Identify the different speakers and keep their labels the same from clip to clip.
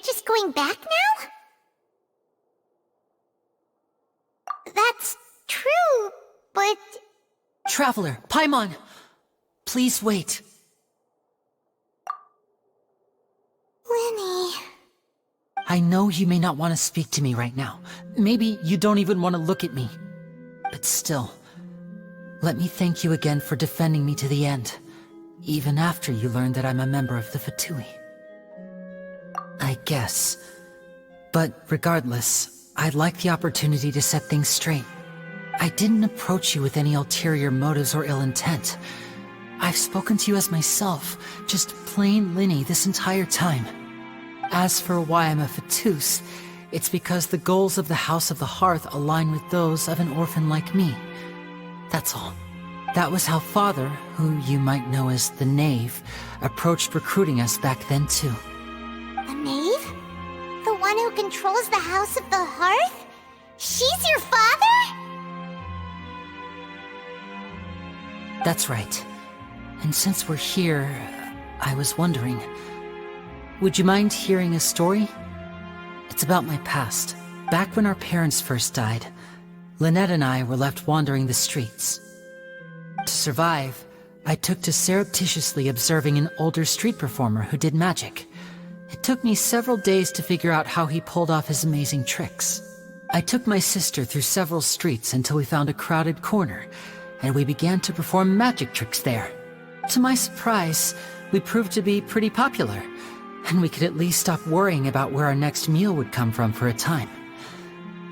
Speaker 1: you're just going back now? That's true, but...
Speaker 2: Traveler, Paimon! Please wait.
Speaker 1: Lyney...
Speaker 2: I know you may not want to speak to me right now. Maybe you don't even want to look at me. But still, let me thank you again for defending me to the end, even after you learned that I'm a member of the Fatui. I guess. But regardless, I'd like the opportunity to set things straight. I didn't approach you with any ulterior motives or ill intent. I've spoken to you as myself, just plain Lyney this entire time. As for why I'm a Fatus, it's because the goals of the House of the Hearth align with those of an orphan like me. That's all. That was how Father, who you might know as the Knave, approached recruiting us back then too.
Speaker 1: The Knave? The one who controls the House of the Hearth? She's your father?
Speaker 2: That's right. And since we're here, I was wondering, would you mind hearing a story? It's about my past. Back when our parents first died, Lynette and I were left wandering the streets. To survive, I took to surreptitiously observing an older street performer who did magic. It took me several days to figure out how he pulled off his amazing tricks. I took my sister through several streets until we found a crowded corner, and we began to perform magic tricks there. To my surprise, we proved to be pretty popular, and we could at least stop worrying about where our next meal would come from for a time.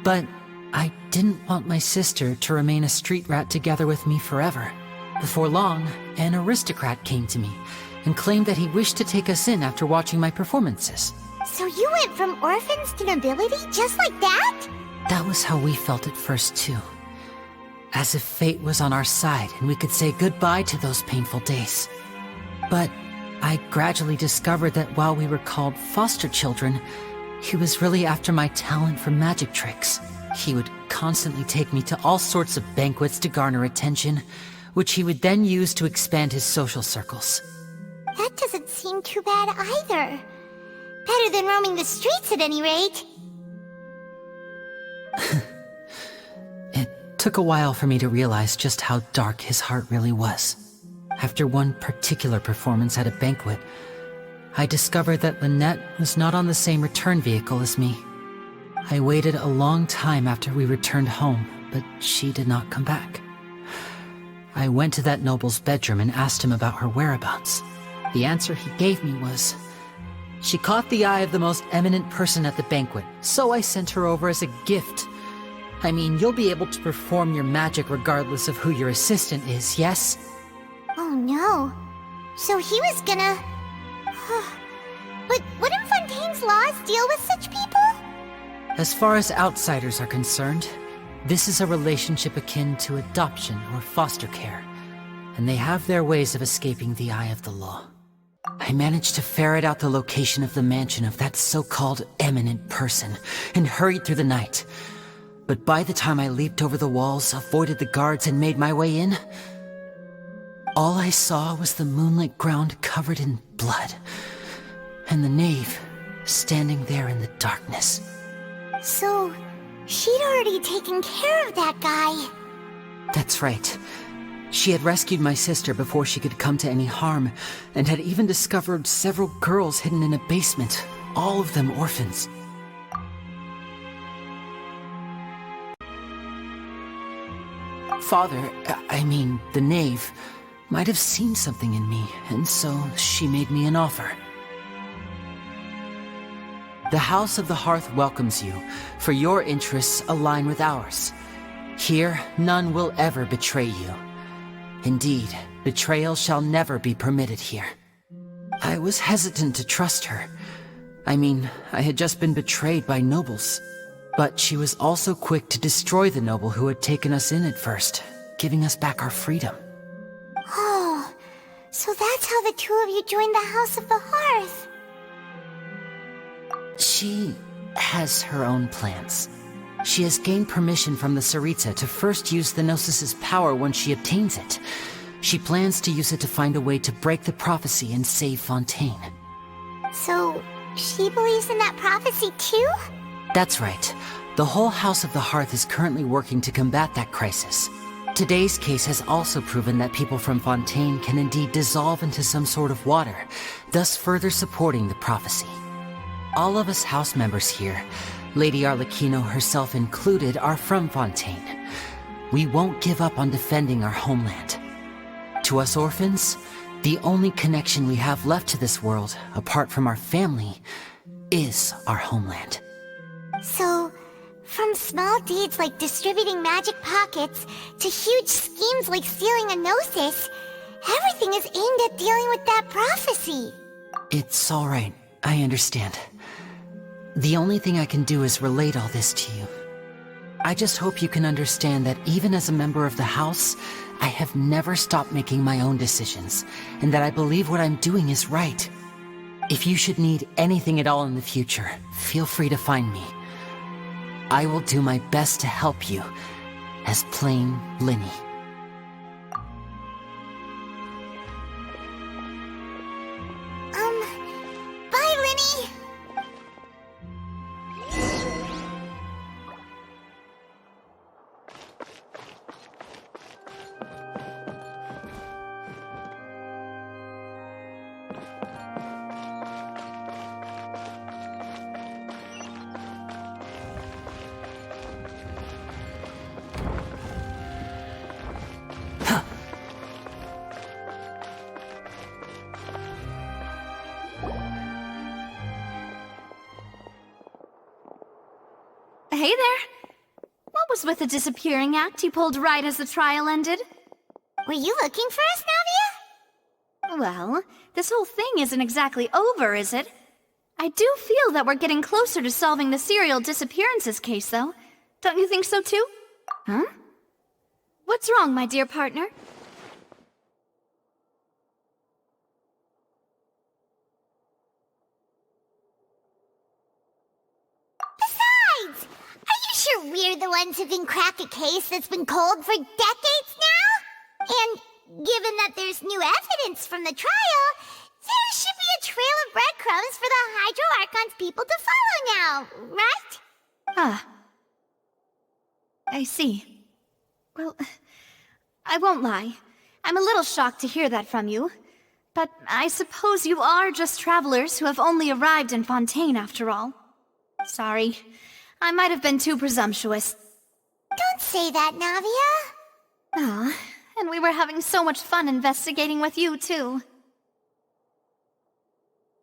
Speaker 2: But I didn't want my sister to remain a street rat together with me forever. Before long, an aristocrat came to me and claimed that he wished to take us in after watching my performances.
Speaker 1: So you went from orphans to nobility just like that?
Speaker 2: That was how we felt at first too. As if fate was on our side and we could say goodbye to those painful days. But I gradually discovered that while we were called foster children, he was really after my talent for magic tricks. He would constantly take me to all sorts of banquets to garner attention, which he would then use to expand his social circles.
Speaker 1: That doesn't seem too bad either. Better than roaming the streets at any rate.
Speaker 2: It took a while for me to realize just how dark his heart really was. After one particular performance at a banquet, I discovered that Lynette was not on the same return vehicle as me. I waited a long time after we returned home, but she did not come back. I went to that noble's bedroom and asked him about her whereabouts. The answer he gave me was, she caught the eye of the most eminent person at the banquet, so I sent her over as a gift. I mean, you'll be able to perform your magic regardless of who your assistant is, yes?
Speaker 1: Oh no. So he was gonna... But wouldn't Fontaine's laws deal with such people?
Speaker 2: As far as outsiders are concerned, this is a relationship akin to adoption or foster care, and they have their ways of escaping the eye of the law. I managed to ferret out the location of the mansion of that so-called eminent person and hurried through the night. But by the time I leaped over the walls, avoided the guards, and made my way in, all I saw was the moonlit ground covered in blood, and the knave standing there in the darkness.
Speaker 1: So, she'd already taken care of that guy.
Speaker 2: That's right. She had rescued my sister before she could come to any harm, and had even discovered several girls hidden in a basement, all of them orphans. Father, I mean, the knave, might have seen something in me, and so she made me an offer. The House of the Hearth welcomes you, for your interests align with ours. Here, none will ever betray you. Indeed, betrayal shall never be permitted here. I was hesitant to trust her. I mean, I had just been betrayed by nobles. But she was also quick to destroy the noble who had taken us in at first, giving us back our freedom.
Speaker 1: Oh, so that's how the two of you joined the House of the Hearth.
Speaker 2: She has her own plans. She has gained permission from the Tsaritsa to first use the Gnosis' power when she obtains it. She plans to use it to find a way to break the prophecy and save Fontaine.
Speaker 1: So, She believes in that prophecy too?
Speaker 2: That's right. The whole House of the Hearth is currently working to combat that crisis. Today's case has also proven that people from Fontaine can indeed dissolve into some sort of water, thus further supporting the prophecy. All of us house members here, Lady Arlecchino herself included, are from Fontaine. We won't give up on defending our homeland. To us orphans, the only connection we have left to this world, apart from our family, is our homeland.
Speaker 1: So, from small deeds like distributing magic pockets to huge schemes like stealing a gnosis, everything is aimed at dealing with that prophecy.
Speaker 2: It's all right. I understand. The only thing I can do is relate all this to you. I just hope you can understand that even as a member of the House, I have never stopped making my own decisions, and that I believe what I'm doing is right. If you should need anything at all in the future, feel free to find me. I will do my best to help you, as plain Lyney.
Speaker 1: Bye, Lyney!
Speaker 3: Hey there! What was with the disappearing act you pulled right as the trial ended?
Speaker 1: Were you looking for us, Navia?
Speaker 3: Well, this whole thing isn't exactly over, is it? I do feel that we're getting closer to solving the serial disappearances case, though. Don't you think so, too? Huh? What's wrong, my dear partner?
Speaker 1: Besides, are you sure we're the ones who can crack a case that's been cold for decades now? And given that there's new evidence from the trial, there should be a trail of breadcrumbs for the Hydro Archon's people to follow now, right?
Speaker 3: Ah. I see. Well, I won't lie. I'm a little shocked to hear that from you. But I suppose you are just travelers who have only arrived in Fontaine after all. Sorry. I might have been too presumptuous.
Speaker 1: Don't say that, Navia.
Speaker 3: Ah, and we were having so much fun investigating with you, too.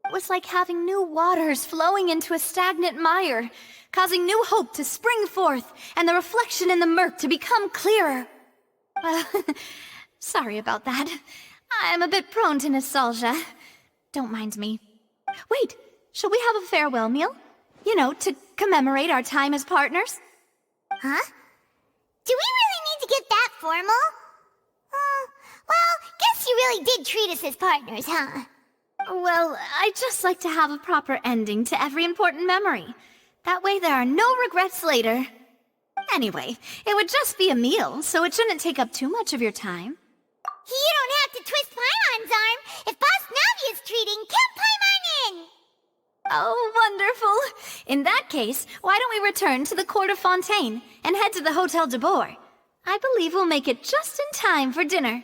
Speaker 3: It was like having new waters flowing into a stagnant mire, causing new hope to spring forth, and the reflection in the murk to become clearer. Sorry about that. I'm a bit prone to nostalgia. Don't mind me. Wait, shall we have a farewell meal? You know, to commemorate our time as partners?
Speaker 1: Huh? Do we really need to get that formal? Well, guess you really did treat us as partners, huh?
Speaker 3: Well, I'd just like to have a proper ending to every important memory. That way there are no regrets later. Anyway, it would just be a meal, so it shouldn't take up too much of your time.
Speaker 1: You don't have to twist Paimon's arm. If Boss Navia's treating, count Paimon in!
Speaker 3: Oh, wonderful. In that case, why don't we return to the court of Fontaine and head to the Hotel de Boer? I believe we'll make it just in time for dinner.